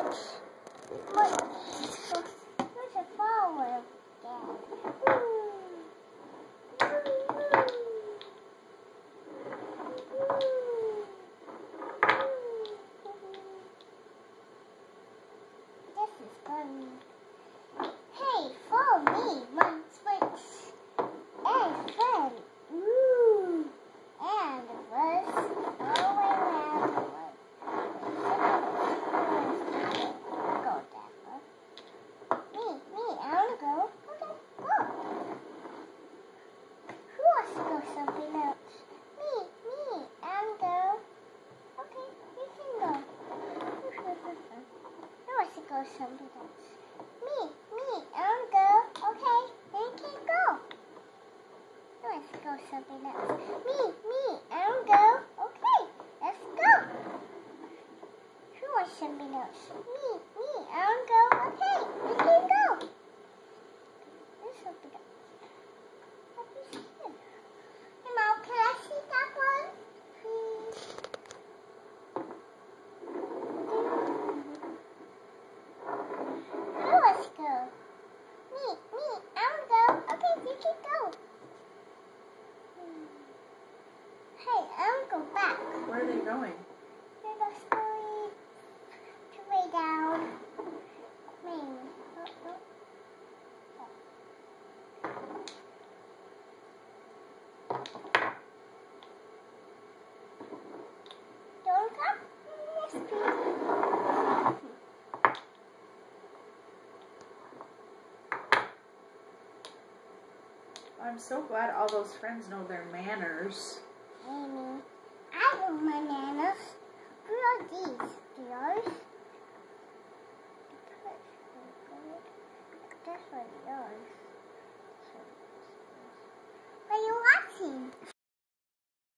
There's a flower again. This is fun. Hey, follow me, my switch. And fun. Ooh. And the bus all the way around the bus. Go that way. Me, I want to go. Okay, go. Who wants to go something else? Me, I want to go. Okay, you can go. Who wants to go something else? Me, I want to go. Okay, then you can go. Who wants to go something else? Me, I want to go. Okay, let's go. Who wants something else? Me, I want to go. Okay, we can go. There's something else. Let me see. Hey, Mom, can I see that one? Please. Who wants to go? Me, I want to go. Okay, you can go. Hey, I want to go back. Where are they going? They're going slowly to way down. Maybe. Don't come. Yes, please. I'm so glad all those friends know their manners. Amy, I know my manners. Who are these? Yours? That's what yours.